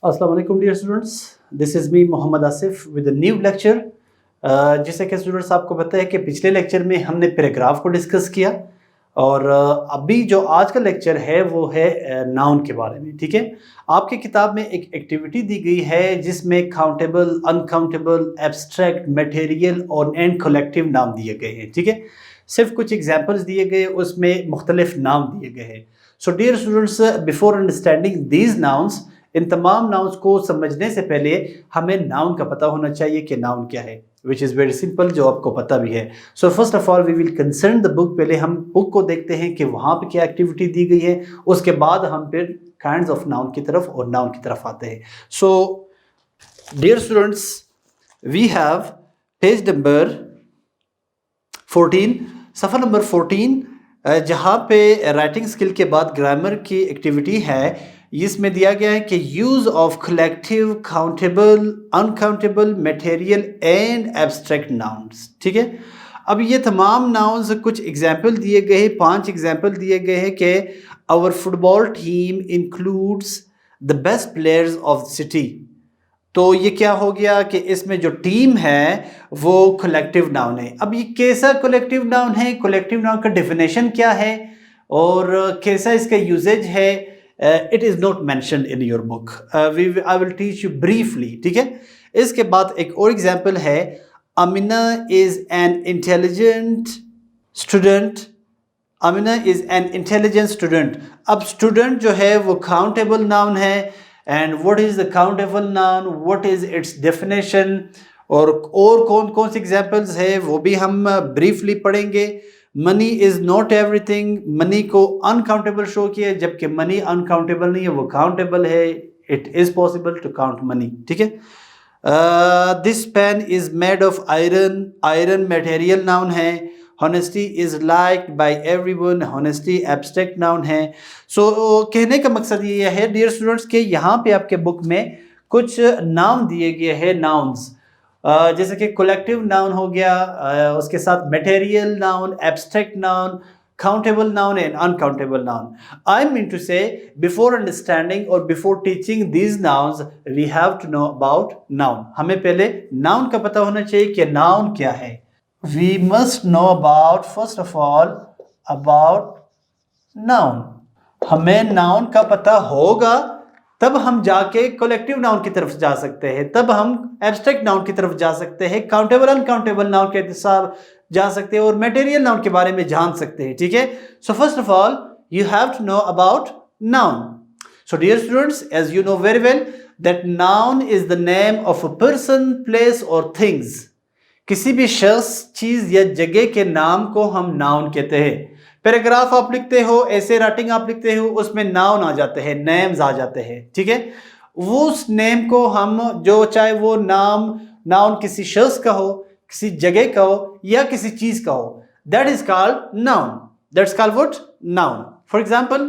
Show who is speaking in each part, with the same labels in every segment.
Speaker 1: Assalamu alaikum dear students, this is me Mohammad Asif with a new lecture। जैसे कि students आपको पता है कि पिछले लेक्चर में हमने पैराग्राफ को डिस्कस किया और अभी जो आज का लेक्चर है वो है नाउन के बारे में। ठीक है, आपकी किताब में एक एक्टिविटी दी गई है जिसमें काउंटेबल, अनकाउंटेबल, एब्स्ट्रैक्ट, मटेरियल और एंड कलेक्टिव नाम दिए गए हैं। ठीक है, सिर्फ कुछ एग्जांपल्स दिए गए, उसमें मुख्तलिफ नाम दिए गए हैं। So dear students, before understanding these nouns, इन तमाम नाउन्स को समझने से पहले हमें नाउन का पता होना चाहिए कि नाउन क्या है, विच इज़ वेरी सिंपल, जो आपको पता भी है। So first of all we will concern the book. पहले हम बुक को देखते हैं कि वहाँ पे क्या एक्टिविटी दी गई है, उसके बाद हम फिर काइंड्स ऑफ नाउन की तरफ और नाउन की तरफ आते हैं। So dear students, we have page number 14, सफ़ा नंबर 14, जहाँ पे राइटिंग स्किल के बाद ग्रामर की एक्टिविटी है। इसमें दिया गया है कि use of collective, countable, uncountable, material and abstract nouns. ठीक है, अब ये तमाम नाउन्स कुछ एग्जाम्पल दिए गए हैं, 5 एग्जाम्पल दिए गए हैं कि our football team includes the best players of the city. तो ये क्या हो गया कि इसमें जो टीम है वो कलेक्टिव नाउन है। अब ये कैसा कलेक्टिव नाउन है, कलेक्टिव नाउन का डेफिनेशन क्या है और कैसा इसका यूजेज है, it is not mentioned in your book. I will teach you briefly. ठीक है, इसके बाद एक और एग्जांपल है, Amina is an intelligent student. Amina is an intelligent student. अब स्टूडेंट जो है वो काउंटेबल नाउन है, and what is the countable noun, what is it's definition, और कौन कौन से एग्जांपल्स है वो भी हम ब्रीफली पढ़ेंगे। Money is not everything, money को अनकाउंटेबल शो किया, जबकि मनी अनकाउंटेबल नहीं है, वो काउंटेबल है। It is possible to count money. ठीक है, this pen is made of iron, iron material noun है। Honesty is liked by everyone, honesty abstract noun है। सो कहने का मकसद ये है डियर स्टूडेंट्स कि यहाँ पे आपके बुक में कुछ नाम दिए गए हैं, नाउन्स, जैसे कि कलेक्टिव नाउन हो गया, उसके साथ material noun, abstract noun, countable noun and uncountable noun. I mean to say before understanding और before teaching these nouns we have to know about noun. हमें पहले नाउन का पता होना चाहिए कि नाउन क्या है। We must know about, first of all, about noun। हमें नाउन का पता होगा तब हम जाके कलेक्टिव नाउन की तरफ जा सकते हैं, तब हम एब्स्ट्रैक्ट नाउन की तरफ जा सकते हैं, काउंटेबल अनकाउंटेबल नाउन के साथ जा सकते हैं और मटेरियल नाउन के बारे में जान सकते हैं। ठीक है, so first of all you have to know about noun. So dear students, as you know very well that noun is the name of a person, place or things. किसी भी शख्स, चीज या जगह के नाम को हम नाउन कहते हैं। पैराग्राफ आप लिखते हो, ऐसे राइटिंग आप लिखते हो, उसमें नाउन आ जाते हैं, नेम्स आ जाते हैं। ठीक है, वो उस नेम को हम, जो चाहे वो नाउन किसी शख्स का हो, किसी जगह का हो या किसी चीज का हो, that is called noun. That's called what? Noun. For example,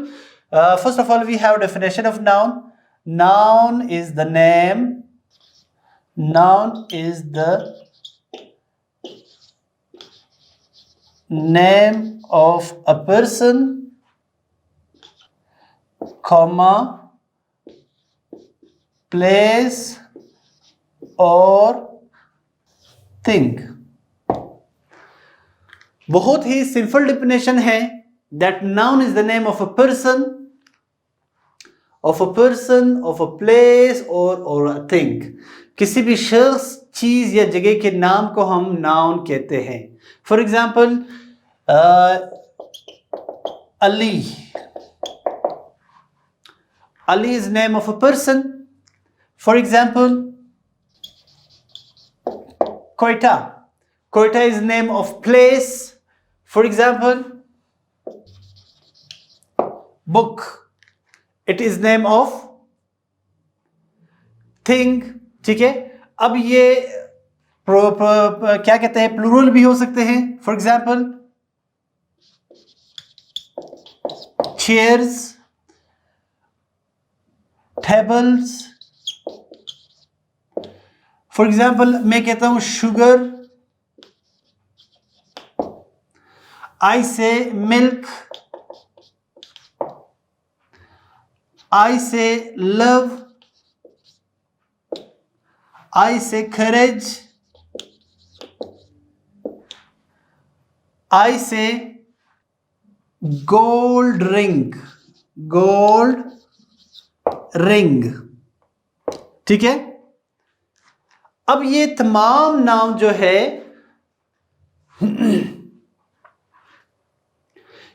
Speaker 1: first of all we have definition of noun. Noun is the name, noun is the name of a person, comma, place or thing। बहुत ही simple definition है, that noun is the name of a person, of a place or a thing। किसी भी शख्स, चीज या जगह के नाम को हम नाउन कहते हैं। For example, Ali. Ali is name of a person. For example, Quetta. Quetta is name of place. For example, book. It is name of thing। ठीक है, अब ये क्या कहते हैं, प्लूरल भी हो सकते हैं। For example, chairs, tables. For example, मैं कहता हूं शुगर, आई से milk, I say love, I say courage. I say gold ring. Gold ring. ठीक है। अब ये तमाम नाउन जो है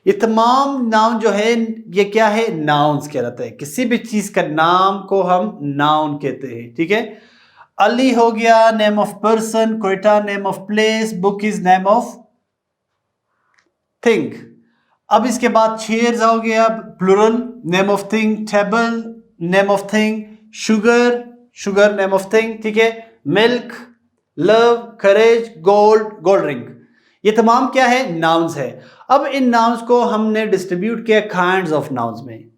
Speaker 1: ये तमाम नाउन जो है ये क्या है, नाउन्स कहलाते हैं। किसी भी चीज का नाम को हम नाउन कहते हैं। ठीक है। अली हो गया name of person, Quetta name of place, book is name of thing. अब इसके बाद चेयर्स हो गया plural name of thing, table name of thing, sugar sugar name of thing. ठीक है। Milk, love, courage, gold, gold ring, ये तमाम क्या है, नाउन्स है। अब इन नाउन्स को हमने डिस्ट्रीब्यूट किया काइंड्स ऑफ नाउन्स में।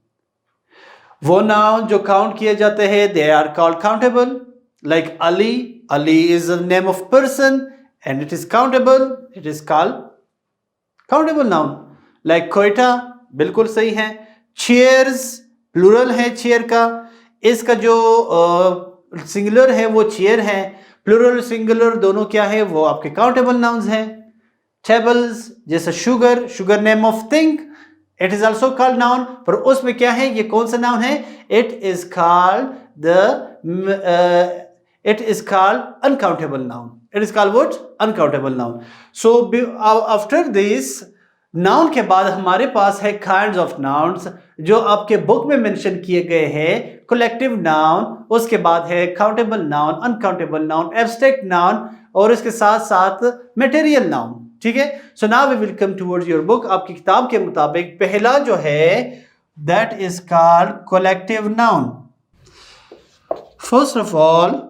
Speaker 1: वो नाउन जो काउंट किए जाते हैं they are called countable, like Ali, Ali is a name of person and it is countable, it is called countable noun. Like Quetta, बिल्कुल सही है। चेयर्स प्लूरल है चेयर का, इसका जो सिंगुलर है वो चेयर है, प्लूरल सिंगुलर दोनों क्या है वो आपके काउंटेबल नाउन्स हैं। टेबल्स जैसे sugar, sugar name of thing, it is also called noun, पर उसमें क्या है, ये कौन सा नाउन है, it is called uncountable noun, it is called what, uncountable noun. So after this noun के बाद हमारे पास है काइंड्स ऑफ नाउन्स जो आपके बुक में मेंशन किए गए हैं। कलेक्टिव नाउन, उसके बाद है countable noun, uncountable noun, abstract noun और इसके साथ साथ मटेरियल नाउन। ठीक है। So now we will come towards your book. आपकी किताब के मुताबिक पहला जो है that is called collective noun. First of all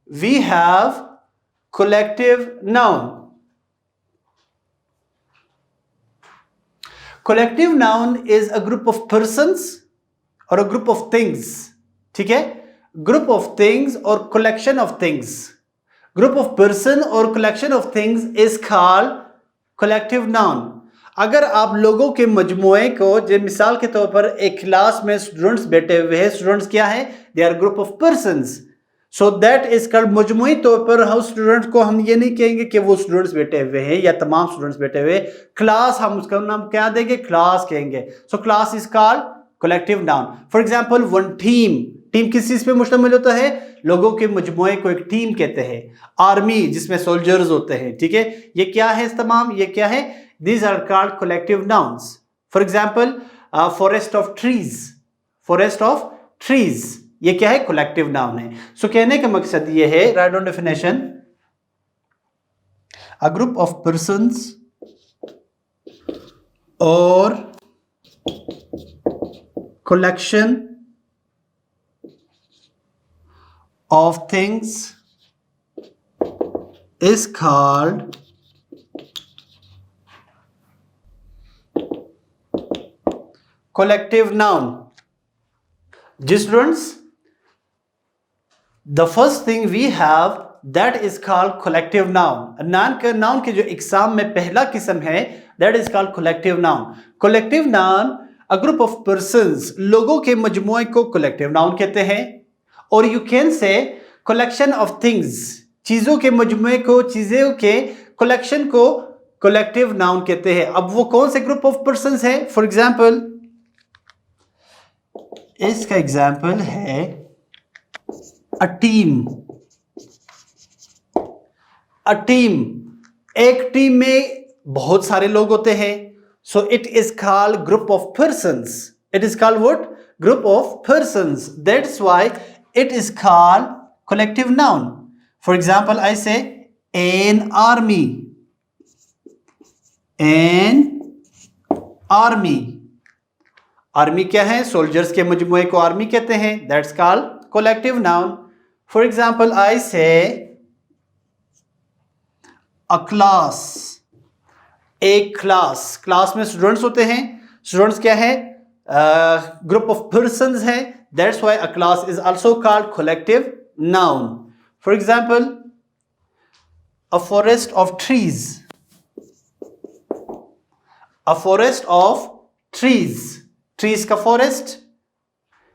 Speaker 1: we have collective noun. Collective noun is a group of persons or a group of things. ठीक है। Group of things or collection of things. Group of person or collection of things is called collective noun. अगर आप लोगों के मजमुए को, जो मिसाल के तौर पर एक क्लास में स्टूडेंट्स बैठे हुए हैं, स्टूडेंट्स क्या है, they are group of persons, so that is called, मजमुई तौर पर हम स्टूडेंट्स को हम ये नहीं कहेंगे कि वो स्टूडेंट्स बैठे हुए हैं या तमाम स्टूडेंट्स बैठे हुए। क्लास हम उसका नाम क्या देंगे, क्लास कहेंगे। So class is called collective noun. For example one team, team किस चीज पे मुश्तमिल होता है, लोगों के मजमुए को एक टीम कहते हैं। आर्मी जिसमें सोल्जर्स होते हैं। ठीक है। ये क्या है, इस तमाम ये क्या है, these are called collective nouns. For example forest of trees, forest of trees ये क्या है, कलेक्टिव नाउन है। सो कहने का मकसद ये है, write down definition, a group of persons और collection of things is called collective noun. Students, the first thing we have that is called collective noun. Noun के जो एग्जाम में पहला किस्म है that is called collective noun. Collective noun a group of persons, लोगों के मजमुए को collective noun कहते हैं। और you can say collection of things, चीजों के मजमुए को, चीजों के collection को collective noun कहते हैं। अब वो कौन से group of persons है, for example इसका एग्जाम्पल है अ टीम। अ टीम, एक टीम में बहुत सारे लोग होते हैं, so it is called group of persons. It is called what, group of persons, that's why it is called collective noun. For example I say an army, an army, army क्या है, soldiers के मजमुए को army कहते हैं, that's called collective noun. For example I say a class, एक class, class में students होते हैं, स्टूडेंट्स क्या है, ग्रुप ऑफ पर्सन्स है, that's why a class is also called collective noun. For example a forest of trees, a forest of trees, trees का forest.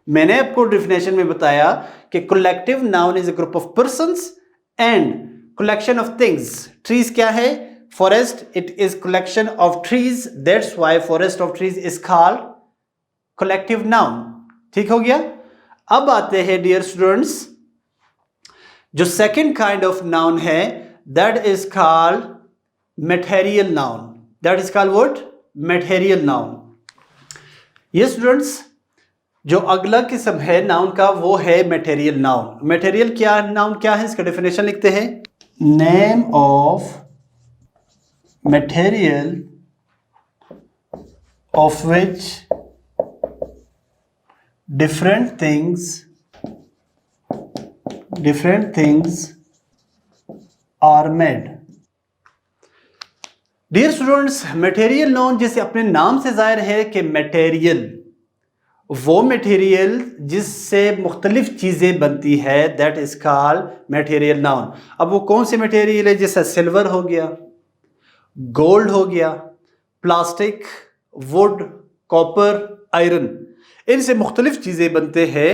Speaker 1: मैंने आपको डेफिनेशन में बताया कि collective noun is a group of persons and collection of things. Trees क्या है? Forest. It is collection of trees. That's why forest of trees is called collective noun. ठीक हो गया? अब आते हैं डियर स्टूडेंट्स, जो सेकंड काइंड ऑफ नाउन है that is called material noun. That is called what? Material noun. Yes students, जो अगला किस्म है नाउन का वो है मटेरियल नाउन. मटेरियल क्या नाउन क्या है? इसका डेफिनेशन लिखते हैं. Name of material of which different things are made. Dear students, material noun जैसे अपने नाम से जाहिर है कि मटेरियल, वो मटेरियल जिससे मुख्तलिफ चीज़ें बनती है, that is called material noun. अब वो कौन से मटेरियल है? जैसे सिल्वर हो गया, गोल्ड हो गया, प्लास्टिक, वुड, कॉपर, आयरन, इनसे मुख्तलिफ चीज़ें बनते हैं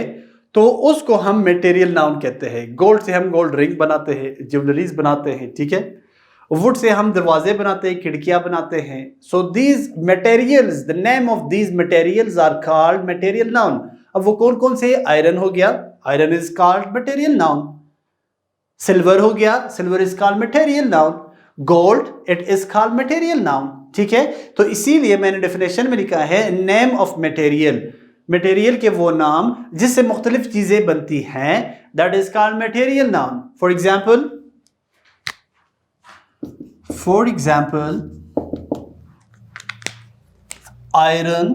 Speaker 1: तो उसको हम मटेरियल नाउन कहते हैं. गोल्ड से हम गोल्ड रिंग बनाते हैं, ज्वेलरीज बनाते हैं, ठीक है. वुड से हम दरवाजे बनाते हैं, खिड़कियां बनाते हैं. So these materials, the name of these materials are called material noun. अब वो कौन कौन से? आयरन हो गया, iron is called material noun. Silver हो गया, silver is called material noun. Gold, it is called material noun. ठीक है, तो इसीलिए मैंने डेफिनेशन में लिखा है नेम ऑफ मटेरियल. मटेरियल के वो नाम जिससे मुख्तलिफ चीजें बनती हैं, that is called material noun. For example iron,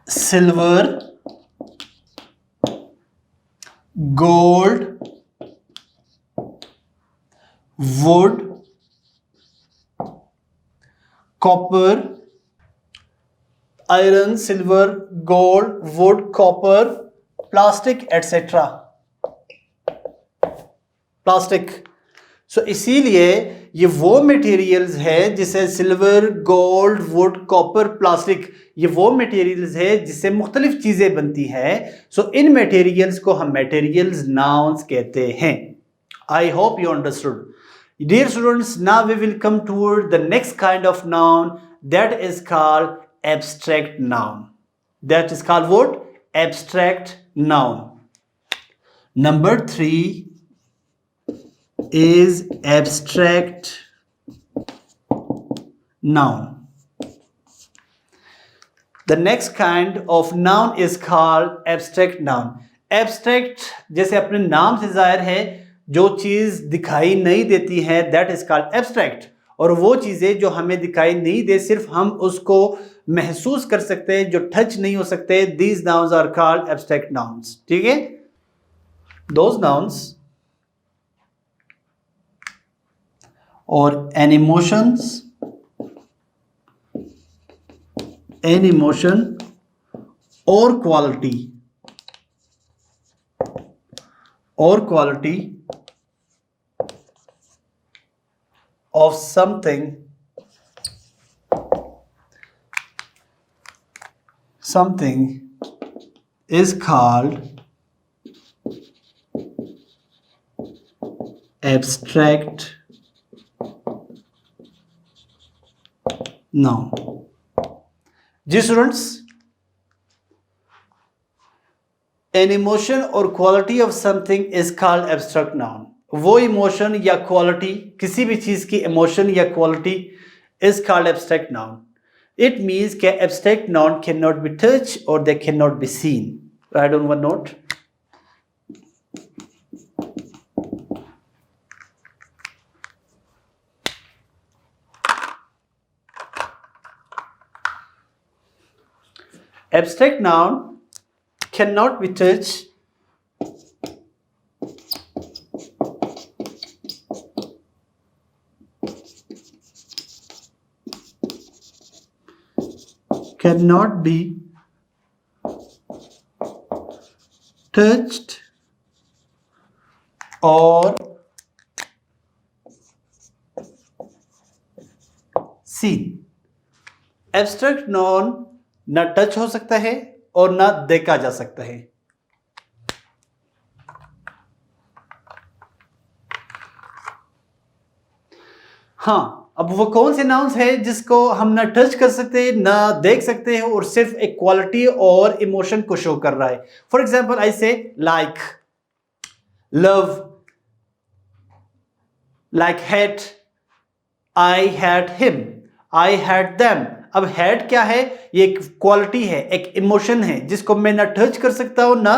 Speaker 1: silver, gold, wood, copper, iron, silver, gold, wood, copper, plastic etcetera. Plastic. So इसीलिए ये वो मटेरियल्स है जिसे silver, gold, wood, copper, plastic, ये वो मटेरियल्स है जिससे मुख्तलिफ चीजें बनती हैं. सो इन मटेरियल्स को हम मटेरियल्स नाउन्स कहते हैं. आई hope you understood. Dear students, now we will come toward the next kind of noun, that is called abstract noun. That is called what? Abstract noun. Number 3 is abstract noun. The next kind of noun is called abstract noun. Abstract जैसे अपने नाम से जाहिर है, जो चीज़ दिखाई नहीं देती है, दैट इज कॉल्ड एब्स्ट्रैक्ट. और वो चीज़ें जो हमें दिखाई नहीं दे, सिर्फ हम उसको महसूस कर सकते हैं, जो टच नहीं हो सकते, these nouns are called abstract nouns. ठीक है, those nouns or an emotion or quality of something is called abstract noun. जी students, an emotion or quality of something is called abstract noun. वो emotion या quality, किसी भी चीज की emotion या quality is called abstract noun. It means कि abstract noun can not be touch और they can not be seen. Right on one note. Abstract noun cannot be touched, cannot be touched or seen. Abstract non ना touch हो सकता है और ना देखा जा सकता है. हाँ, अब वो कौन से नाउन्स है जिसको हम ना टच कर सकते ना देख सकते हैं और सिर्फ एक क्वालिटी और इमोशन को शो कर रहा है. फॉर एग्जाम्पल आई से like, love, like hate, I had him, I had them. अब हैड क्या है? ये एक क्वालिटी है, एक इमोशन है जिसको मैं ना टच कर सकता हूं ना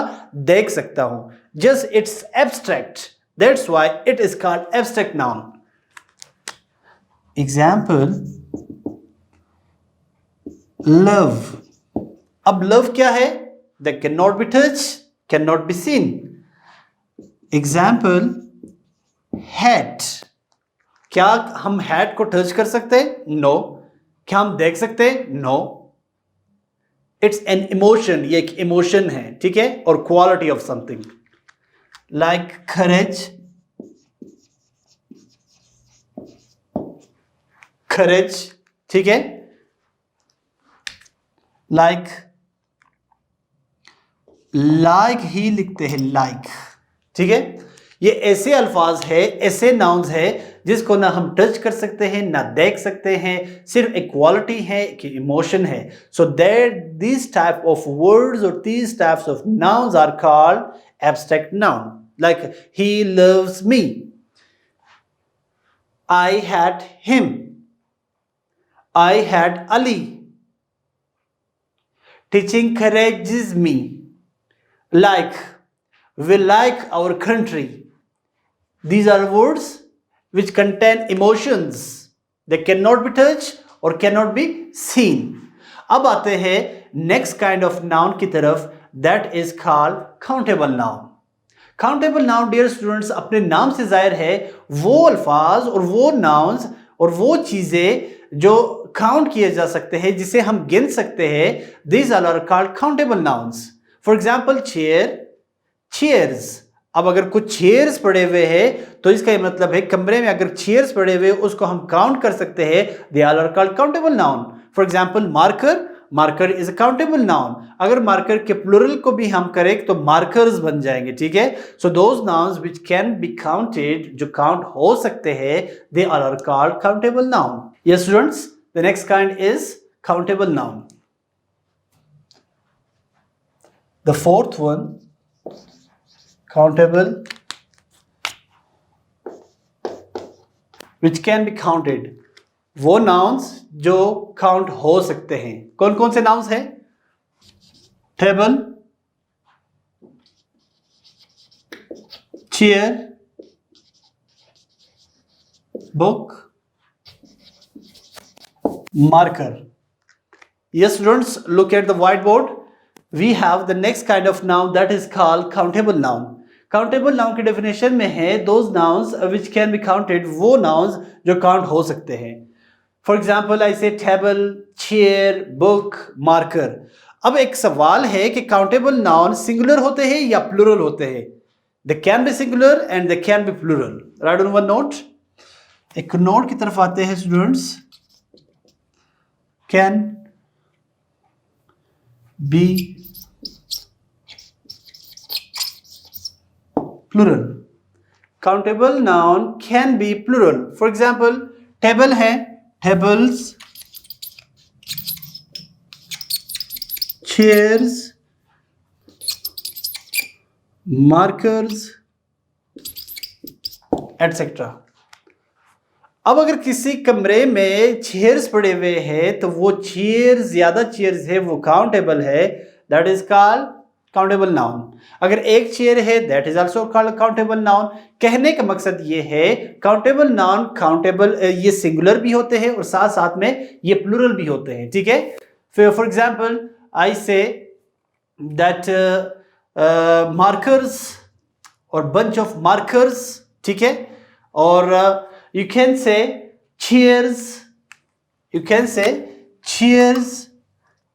Speaker 1: देख सकता हूं. Just it's abstract, that's why it is called abstract noun. Example love. अब लव क्या है? That can not be touch, can not be scene. Example hat. क्या हम हैट को टच कर सकते हैं? नो. क्या हम देख सकते हैं? नो. इट्स एन इमोशन, ये एक इमोशन है, ठीक है, और क्वालिटी ऑफ समथिंग. लाइक करेज, करेज, ठीक है. लाइक, लाइक ही लिखते हैं लाइक, ठीक है. ये ऐसे अल्फाज है, ऐसे नाउन्स है जिसको ना हम टच कर सकते हैं ना देख सकते हैं, सिर्फ एक क्वालिटी है कि इमोशन है. So that this type of words or these types of nouns are called abstract noun. Like he loves me, I had him, I had Ali. Teaching encourages me. Like, we like our country. These are words which contain emotions. They cannot be touched or cannot be seen. अब आते हैं next kind of noun की तरफ, that is called countable noun. Countable noun, dear students, अपने नाम से जाहिर है वो अल्फाज और वो nouns और वो चीजें जो काउंट किए जा सकते हैं, जिसे हम गिन सकते हैं. These are called countable nouns. For example chair, chairs. अब अगर कुछ चेयर्स पड़े हुए हैं तो इसका मतलब है कमरे में अगर चेयर्स पड़े हुए उसको हम काउंट कर सकते हैं. They are called countable noun. For example marker, marker is a countable noun. अगर मार्कर के प्लूरल को भी हम करें तो मार्कर्स बन जाएंगे, ठीक है. So those nouns which can be counted, जो काउंट हो सकते हैं, they are called countable noun. Yes students, the next kind is countable noun. The fourth one, countable, which can be counted. वो nouns जो count हो सकते हैं. कौन कौन से nouns हैं? Table, chair, book, marker. Yes students, look at the whiteboard. We have the next kind of noun that is called countable noun. Countable noun की definition में है those nouns which can be counted, वो nouns जो count हो सकते हैं. For example, I say table, chair, book, marker. अब एक सवाल है कि countable noun singular होते हैं या plural होते हैं. They can be singular and they can be plural. Write on one note. एक नोट की तरफ आते हैं students. Can be plural. Countable noun can be plural. For example, table है, tables, chairs, markers, etc. अब अगर किसी कमरे में चेयर्स पड़े हुए हैं तो वो चेयर्स, ज्यादा चेयर्स है, वो काउंटेबल है. That is called countable noun. अगर एक चेयर है that is also called countable noun. कहने का मकसद ये है काउंटेबल नाउन, काउंटेबल ये सिंगुलर भी होते हैं और साथ साथ में ये प्लूरल भी होते हैं, ठीक है. For example I say that markers और बंच ऑफ मार्कर्स, ठीक है. और you can say chairs, you can say chairs,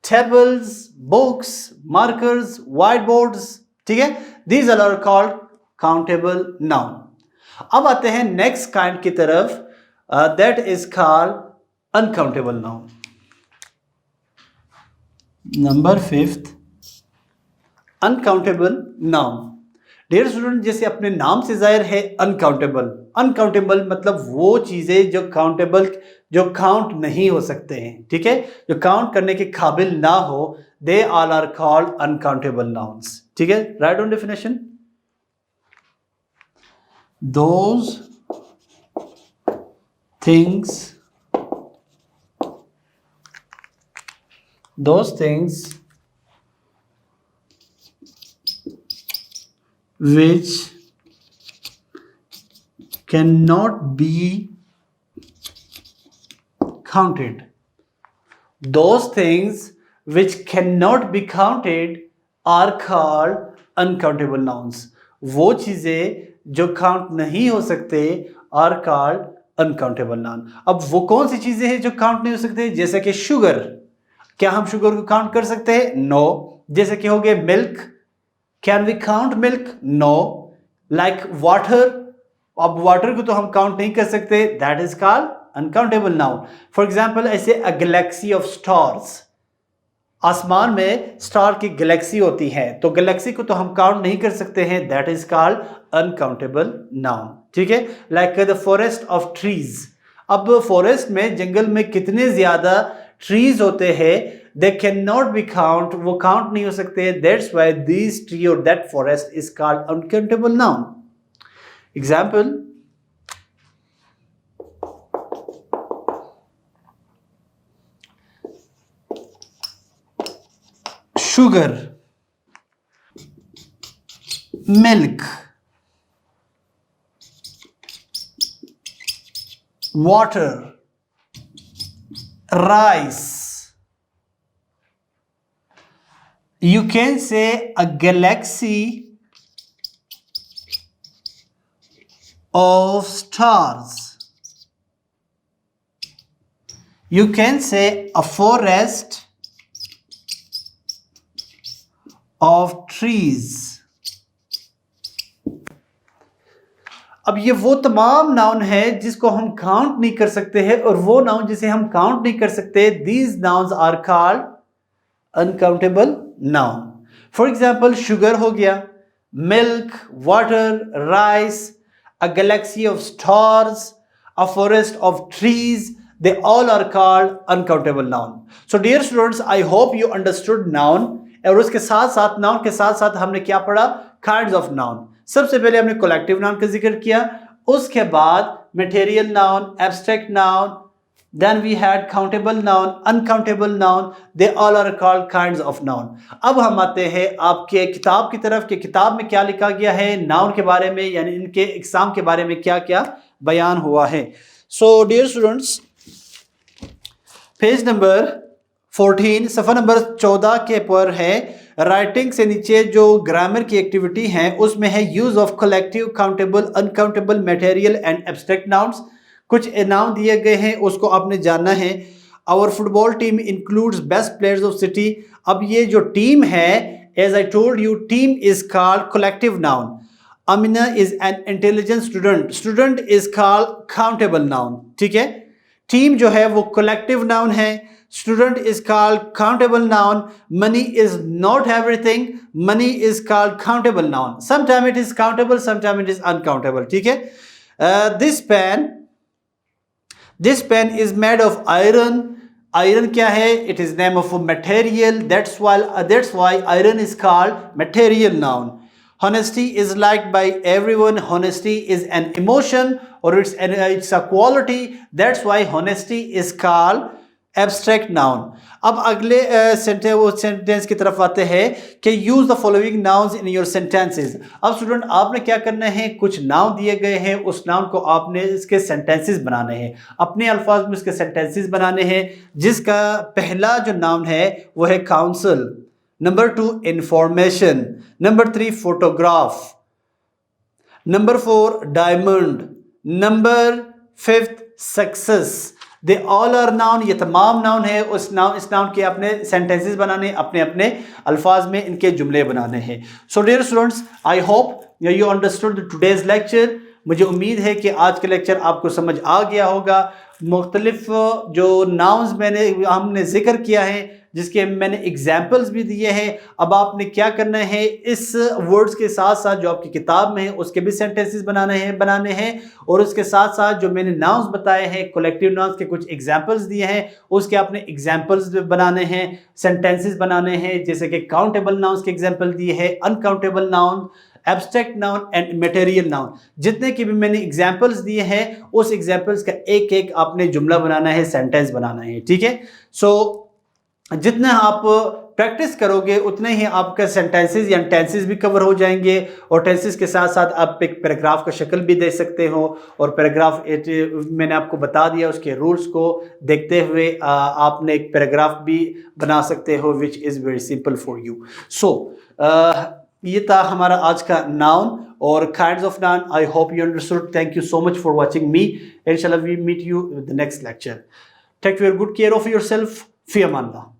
Speaker 1: tables, books, markers, whiteboards, ठीक है. These all are called countable noun. अब आते हैं next kind की तरफ, that is called uncountable noun. Number 5th, uncountable noun. Dear student, जैसे अपने नाम से जाहिर है अनकाउंटेबल, अनकाउंटेबल मतलब वो चीजें जो काउंटेबल, जो काउंट नहीं हो सकते हैं, ठीक है, जो काउंट करने के काबिल ना हो, they all are called uncountable nouns, ठीक है। Write on definition, those things which cannot be counted. Those things which cannot be counted are called uncountable nouns. वो चीजें जो काउंट नहीं हो सकते are called uncountable noun. अब वो कौन सी चीजें हैं जो काउंट नहीं हो सकते? जैसे कि शुगर, क्या हम शुगर को काउंट कर सकते हैं? नो। जैसे कि हो गए milk, can we count milk? No. Like water, अब वाटर को तो हम काउंट नहीं कर सकते, that is called uncountable noun. For example ऐसे अ गैलेक्सी ऑफ स्टार्स, आसमान में स्टार की गैलेक्सी होती है, तो गैलेक्सी को तो हम काउंट नहीं कर सकते हैं, that is called uncountable noun, ठीक है। Like the forest of trees, अब फॉरेस्ट में, जंगल में कितने ज्यादा ट्रीज होते हैं, they cannot be count, वो काउंट नहीं हो सकते, that's why this tree or that forest is called uncountable noun. Example, sugar, milk, water, rice. You can say a galaxy of stars. You can say a forest of trees. अब ये वो तमाम noun है जिसको हम count नहीं कर सकते हैं, और वो नाउन जिसे हम काउंट नहीं कर सकते, these nouns are called uncountable noun. For example, sugar हो गया, milk, water, rice, a galaxy of stars, a forest of trees, they all are called uncountable noun. So dear students, I hope you understood noun, और उसके साथ साथ noun के साथ साथ हमने क्या पढ़ा? Kinds of noun. सबसे पहले हमने कोलेक्टिव नाउन का जिक्र किया, उसके बाद material noun, abstract noun, then we had countable noun, uncountable noun, they all are called kinds of noun. अब हम आते हैं आपके किताब की तरफ कि किताब में क्या लिखा गया है नाउन के बारे में, यानी इनके एग्जाम के बारे में क्या क्या बयान हुआ है। So dear students, page number 14, सफ़ा नंबर 14 के पर है, राइटिंग से नीचे जो ग्रामर की एक्टिविटी है उसमें है use of collective, countable, uncountable, material and abstract nouns. कुछ नाउन दिए गए हैं, उसको आपने जानना है। Our football team includes best players of city. अब ये जो टीम है, as I told you, team is called collective noun. Amina is an intelligent student, student is called countable noun, ठीक है। टीम जो है वो कलेक्टिव नाउन है, student is called countable noun. Money is not everything, money is called countable noun. Sometime it is countable, sometime it is uncountable, ठीक है। This pen is made of iron. Iron क्या है? It is name of material, that's why iron is called material noun. Honesty is liked by everyone. Honesty is an emotion, or it's a quality. That's why honesty is called abstract noun. अब अगले sentence की तरफ आते हैं कि use the following nouns in your sentences. अब student आपने क्या करना है, कुछ नाउन दिए गए हैं, उस नाउन को आपने इसके सेंटेंसेस बनाने हैं, अपने अल्फाज में इसके सेंटेंसेस बनाने हैं। जिसका पहला जो नाउन है वो है council, number 2 information, number 3 photograph, number 4 diamond, number 5 success. They all are noun, ये तमाम नाउन है। इस नाउन के अपने सेंटेंसेस बनाने, अपने अपने अल्फाज में इनके जुमले बनाने हैं। So dear students, I hope you understood today's lecture. मुझे उम्मीद है कि आज का लेक्चर आपको समझ आ गया होगा। मुख्तलिफ जो नाउन्स हमने जिक्र किया है, जिसके मैंने एग्जाम्पल्स भी दिए हैं। अब आपने क्या करना है, इस वर्ड्स के साथ साथ जो आपकी किताब में है उसके भी सेंटेंसेस बनाने हैं और उसके साथ साथ जो मैंने नाउन्स बताए हैं, कलेक्टिव नाउन्स के कुछ एग्जाम्पल्स दिए हैं, उसके आपने एग्जाम्पल्स बनाने हैं, सेंटेंसेस बनाने हैं। जैसे कि काउंटेबल नाउन्स के एग्जाम्पल दिए हैं, uncountable noun, abstract noun and material noun. जितने की भी मैंने एग्जाम्पल्स दिए हैं उस एग्जाम्पल्स का एक एक आपने जुमला बनाना है, सेंटेंस बनाना है, ठीक है। सो जितना आप प्रैक्टिस करोगे उतने ही आपका सेंटेंसेस या टेंसेस भी कवर हो जाएंगे और टेंसेस के साथ साथ आप एक पैराग्राफ का शक्ल भी दे सकते हो और पैराग्राफ मैंने आपको बता दिया, उसके रूल्स को देखते हुए आपने एक पैराग्राफ भी बना सकते हो which is very simple for you. So ये था हमारा आज का नाउन और kinds of noun. I hope you understood. Thank you so much for watching me. इंशाल्लाह we meet you in the next lecture. Take very good care of yourself. फी अमान अल्लाह।